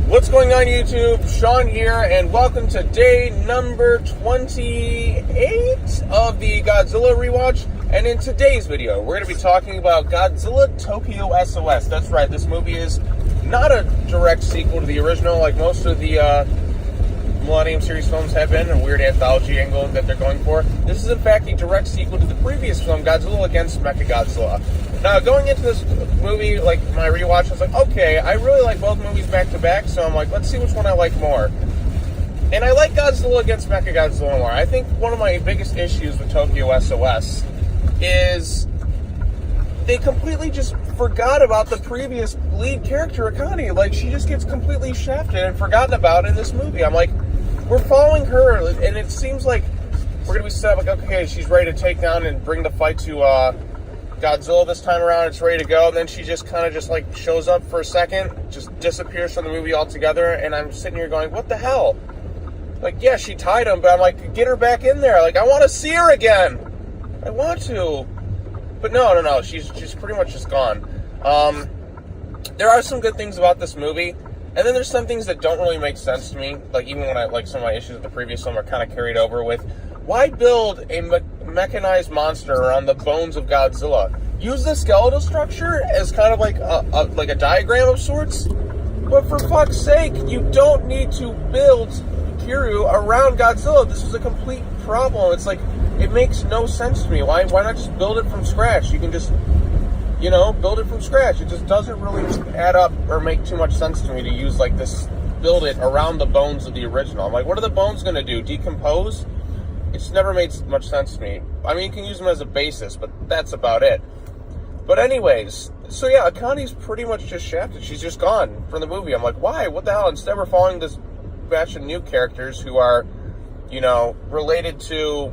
What's going on YouTube? Sean here, and welcome to day number 28 of the Godzilla Rewatch. And in today's video, we're going to be talking about Godzilla Tokyo SOS. That's right, this movie is not a direct sequel to the original like most of the Millennium series films have been, a weird anthology angle that they're going for. This is in fact a direct sequel to the previous film, Godzilla against Mechagodzilla. Now, going into this movie, like my rewatch, I was like, okay, I really like both movies back to back, so I'm like, let's see which one I like more. And I like Godzilla against Mechagodzilla more. I think one of my biggest issues with Tokyo SOS is they completely just forgot about the previous lead character, Akane. Like, she just gets completely shafted and forgotten about in this movie. I'm like, we're following her, and it seems like we're going to be set up like, okay, she's ready to take down and bring the fight to Godzilla this time around. It's ready to go, and then she just kind of just like shows up for a second, just disappears from the movie altogether, and I'm sitting here going, what the hell? Like, yeah, she tied him, but I'm like, get her back in there. Like, I want to see her again. I want to. But no, she's pretty much just gone. There are some good things about this movie, and then there's some things that don't really make sense to me. Like, even when like some of my issues with the previous film are kind of carried over with, why build a mechanized monster around the bones of Godzilla? Use the skeletal structure as kind of like a diagram of sorts. But for fuck's sake, you don't need to build Kiryu around Godzilla. This is a complete problem. It's like, it makes no sense to me. Why not just build it from scratch? You can just, build it from scratch. It just doesn't really add up or make too much sense to me to use like this, build it around the bones of the original. I'm like, what are the bones going to do? Decompose? It's never made much sense to me. I mean, you can use them as a basis, but that's about it. But anyways, so yeah, Akane's pretty much just shafted. She's just gone from the movie. I'm like, why? What the hell? Instead, we're following this batch of new characters who are, related to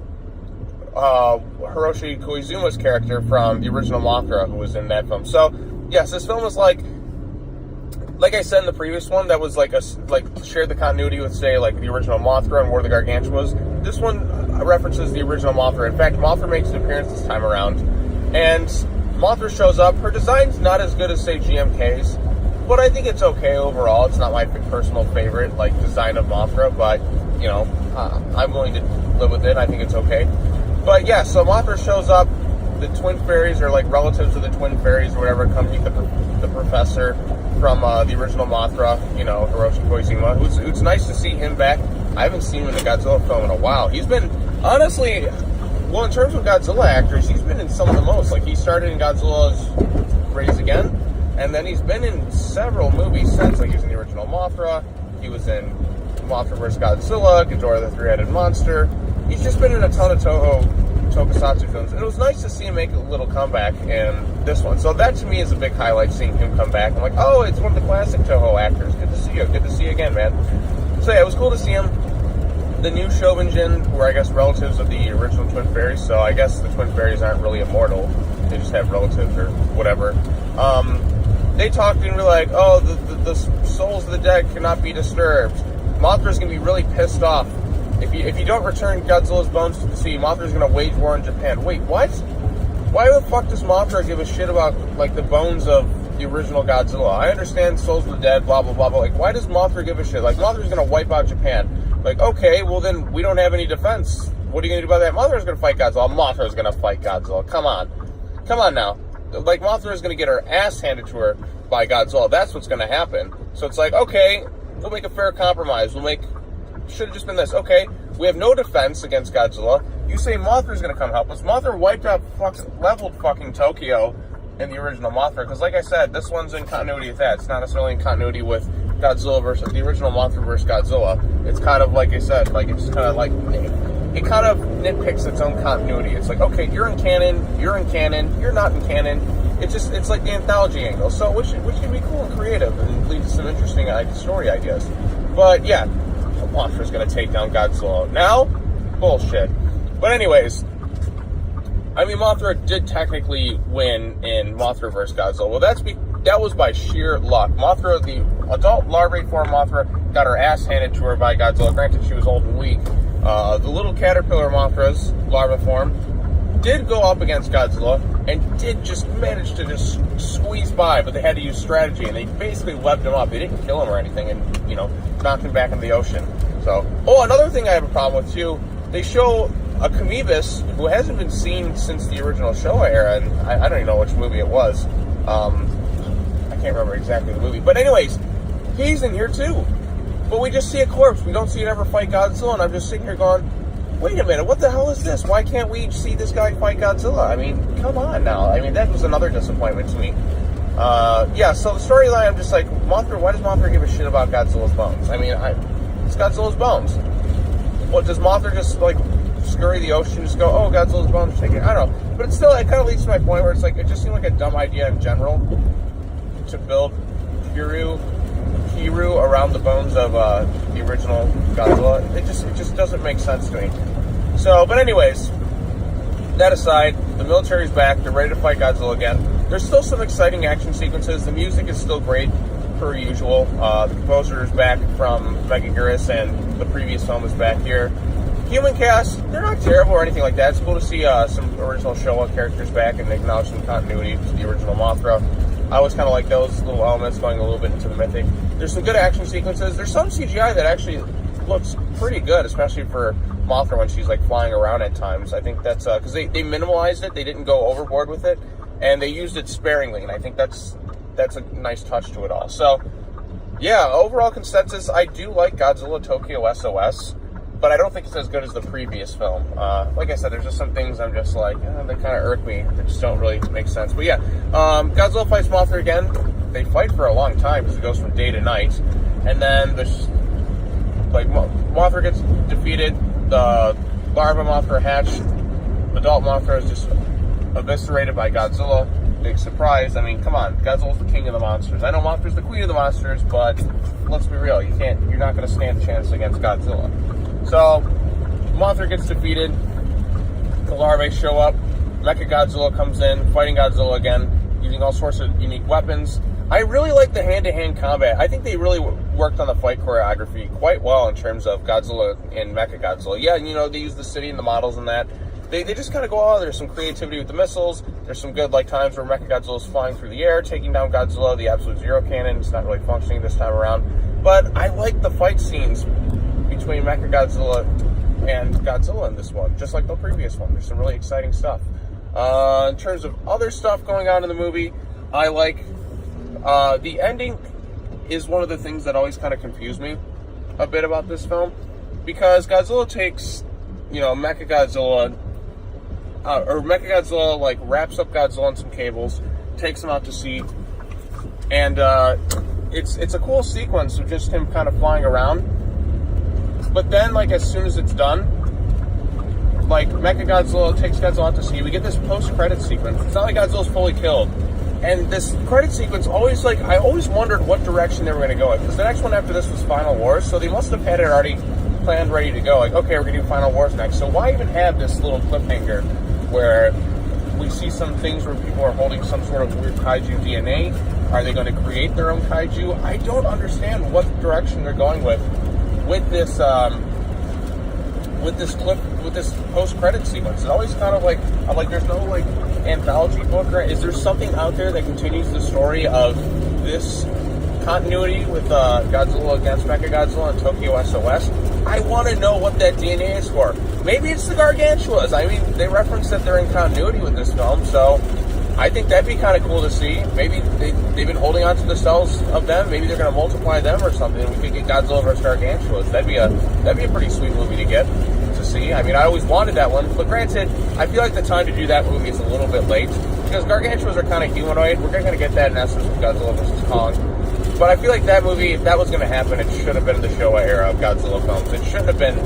Hiroshi Koizuma's character from the original Mothra, who was in that film. So, yes, this film was like I said in the previous one, that was shared the continuity with, say, like the original Mothra and War of the Gargantuas. This one references the original Mothra. In fact, Mothra makes an appearance this time around, and Mothra shows up. Her design's not as good as, say, GMK's, but I think it's okay overall. It's not my personal favorite, design of Mothra, but, I'm willing to live with it. I think it's okay. But yeah, so Mothra shows up. The twin fairies are like relatives of the twin fairies or whatever. Come meet the professor from the original Mothra, Hiroshi Koizuma. Who's nice to see him back. I haven't seen him in a Godzilla film in a while. He's been, honestly, well, in terms of Godzilla actors, he's been in some of the most. Like, he started in Godzilla's Raise Again, and then he's been in several movies since. Like, he was in the original Mothra. He was in Mothra vs. Godzilla, Ghidorah the Three-Headed Monster. He's just been in a ton of Tokusatsu films, and it was nice to see him make a little comeback in this one. So that to me is a big highlight, seeing him come back. I'm like, oh, it's one of the classic Toho actors. Good to see you. Good to see you again, man. So yeah, it was cool to see him. The new Shovinjin were, I guess, relatives of the original Twin Fairies, so I guess the Twin Fairies aren't really immortal. They just have relatives or whatever. They talked and were like, oh, the souls of the dead cannot be disturbed. Mothra's going to be really pissed off. If you don't return Godzilla's bones to the sea, Mothra's going to wage war in Japan. Wait, what? Why the fuck does Mothra give a shit about, the bones of the original Godzilla? I understand souls of the dead, blah, blah, blah, but, why does Mothra give a shit? Mothra's going to wipe out Japan. Okay, well then, we don't have any defense. What are you going to do about that? Mothra's going to fight Godzilla. Mothra's going to fight Godzilla. Come on now. Mothra's going to get her ass handed to her by Godzilla. That's what's going to happen. So it's like, okay, we'll make a fair compromise. Should have just been this. Okay, we have no defense against Godzilla. You say Mothra's going to come help us. Mothra wiped out, leveled fucking Tokyo in the original Mothra. Because like I said, this one's in continuity with that. It's not necessarily in continuity with Godzilla versus the original Mothra versus Godzilla. It's kind of, like I said, it's kind of it kind of nitpicks its own continuity. It's like, okay, you're in canon, you're not in canon. It's like the anthology angle. So, which can be cool and creative and lead to some interesting story ideas. But yeah, Mothra's going to take down Godzilla. Now? Bullshit. But anyways, I mean, Mothra did technically win in Mothra vs. Godzilla. Well, that was by sheer luck. Mothra, the adult larvae form Mothra, got her ass handed to her by Godzilla. Granted, she was old and weak. The little caterpillar Mothra's larva form did go up against Godzilla, and did just manage to just squeeze by, but they had to use strategy, and they basically webbed him up. They didn't kill him or anything, and, you know, knocked him back into the ocean. So, another thing I have a problem with, too, they show a Kamibus who hasn't been seen since the original Showa era, and I don't even know which movie it was. I can't remember exactly the movie. But anyways, he's in here, too. But we just see a corpse. We don't see it ever fight Godzilla, and I'm just sitting here going, wait a minute, what the hell is this? Why can't we see this guy fight Godzilla? I mean, come on now. I mean, that was another disappointment to me. Yeah, so the storyline, I'm just like, Mothra, why does Mothra give a shit about Godzilla's bones? I mean, it's Godzilla's bones. Well, does Mothra just, like, scurry the ocean, just go, oh, Godzilla's bones, take it? I don't know. But it kind of leads to my point where it's like, it just seemed like a dumb idea in general to build Kiru around the bones of the original Godzilla. It just doesn't make sense to me. So, but anyways, that aside, the military's back. They're ready to fight Godzilla again. There's still some exciting action sequences. The music is still great, per usual. The composer is back from Megaguirus, and the previous film is back here. Human cast, they're not terrible or anything like that. It's cool to see some original Showa characters back and acknowledge some continuity to the original Mothra. I always kind of like those little elements going a little bit into the mythic. There's some good action sequences. There's some CGI that actually looks pretty good, especially for Mothra when she's like flying around at times. I think that's because they minimalized it. They didn't go overboard with it, and they used it sparingly, and I think that's a nice touch to it all. So, yeah, overall consensus, I do like Godzilla Tokyo SOS, but I don't think it's as good as the previous film. Like I said, there's just some things I'm just like, they kind of irk me. They just don't really make sense. But yeah, Godzilla fights Mothra again. They fight for a long time because it goes from day to night. And then Mothra gets defeated. The larva Mothra hatch. Adult Mothra is just eviscerated by Godzilla. Big surprise. I mean, come on. Godzilla's the king of the monsters. I know Mothra's the queen of the monsters, but let's be real. You're not going to stand a chance against Godzilla. So, Mothra gets defeated. The larvae show up. Mechagodzilla comes in, fighting Godzilla again, using all sorts of unique weapons. I really like the hand-to-hand combat. I think they really worked on the fight choreography quite well in terms of Godzilla and Mechagodzilla. Yeah, you know, they use the city and the models and that. They just kind of go, oh, there's some creativity with the missiles. There's some good times where Mechagodzilla's flying through the air, taking down Godzilla. The Absolute Zero cannon is not really functioning this time around. But I like the fight scenes between Mechagodzilla and Godzilla in this one, just like the previous one. There's some really exciting stuff. In terms of other stuff going on in the movie, I like the ending is one of the things that always kind of confused me a bit about this film, because Godzilla takes, Mechagodzilla, wraps up Godzilla in some cables, takes him out to sea, and it's a cool sequence of just him kind of flying around. But then, as soon as it's done, Mechagodzilla takes Godzilla out to sea. We get this post-credit sequence. It's not like Godzilla's fully killed. And this credit sequence always, I always wondered what direction they were going to go in. Because the next one after this was Final Wars, so they must have had it already planned, ready to go. Okay, we're going to do Final Wars next. So why even have this little cliffhanger where we see some things where people are holding some sort of weird kaiju DNA? Are they going to create their own kaiju? I don't understand what direction they're going with this post-credit sequence. It's always kind of I'm like, there's no anthology book, or is there something out there that continues the story of this continuity with Godzilla against Mechagodzilla and Tokyo SOS? I want to know what that DNA is for. Maybe it's the Gargantuas. I mean, they reference that they're in continuity with this film, so I think that'd be kind of cool to see. Maybe they've been holding on to the cells of them. Maybe they're going to multiply them or something. We could get Godzilla vs. Gargantuas. That'd be a pretty sweet movie to get to see. I mean, I always wanted that one, but granted, I feel like the time to do that movie is a little bit late because Gargantuas are kind of humanoid. We're going to get that in essence with Godzilla vs. Kong. But I feel like that movie, if that was going to happen, it should have been in the Showa era of Godzilla films. It shouldn't have been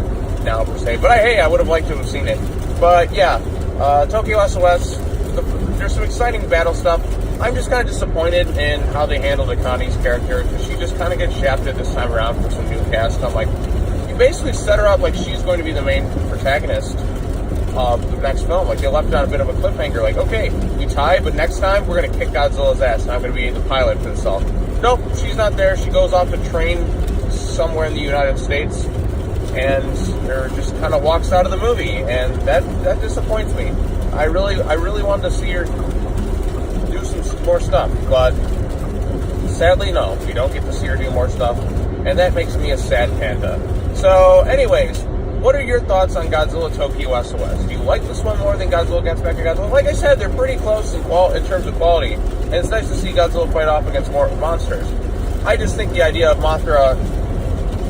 now per se. But I would have liked to have seen it. But yeah, Tokyo SOS. There's some exciting battle stuff. I'm just kind of disappointed in how they handled Akani's character, because she just kind of gets shafted this time around for some new cast. I'm like, you basically set her up like she's going to be the main protagonist of the next film. They left it on a bit of a cliffhanger. Okay, we tied, but next time we're going to kick Godzilla's ass, and I'm going to be the pilot for this all. Nope, she's not there. She goes off to train somewhere in the United States, and just kind of walks out of the movie, and that disappoints me. I really wanted to see her more stuff, but sadly, no, we don't get to see her do more stuff, and that makes me a sad panda. So, anyways, what are your thoughts on Godzilla Tokyo SOS? Do you like this one more than Godzilla Against Mechagodzilla? Like I said, they're pretty close in terms of quality, and it's nice to see Godzilla fight off against more monsters. I just think the idea of Mothra,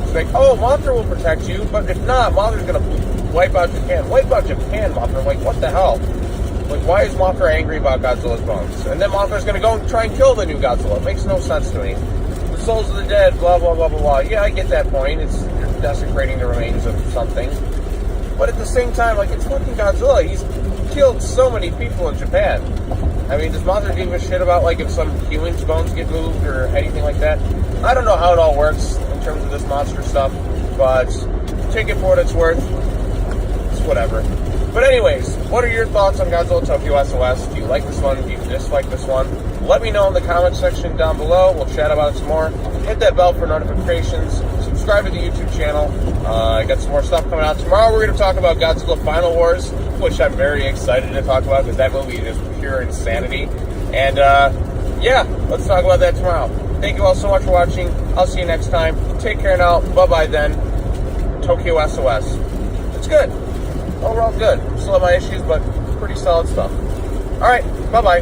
it's like, oh, Mothra will protect you, but if not, Mothra's gonna wipe out Japan. Wipe out Japan, Mothra. Like, what the hell? Like, why is Mothra angry about Godzilla's bones? And then Mothra's gonna go and try and kill the new Godzilla. It makes no sense to me. The souls of the dead, blah, blah, blah, blah, blah. Yeah, I get that point. You're desecrating the remains of something. But at the same time, like, it's fucking Godzilla. He's killed so many people in Japan. I mean, does Mothra give a shit about, like, if some human's bones get moved or anything like that? I don't know how it all works in terms of this monster stuff, but take it for what it's worth. It's whatever. But anyways, what are your thoughts on Godzilla Tokyo SOS? Do you like this one? Do you dislike this one? Let me know in the comment section down below. We'll chat about it some more. Hit that bell for notifications. Subscribe to the YouTube channel. I got some more stuff coming out. Tomorrow we're going to talk about Godzilla Final Wars, which I'm very excited to talk about because that movie is pure insanity. And yeah, let's talk about that tomorrow. Thank you all so much for watching. I'll see you next time. Take care now. Bye-bye then. Tokyo SOS. It's good. Overall good. Still have my issues, but pretty solid stuff. Alright, bye-bye.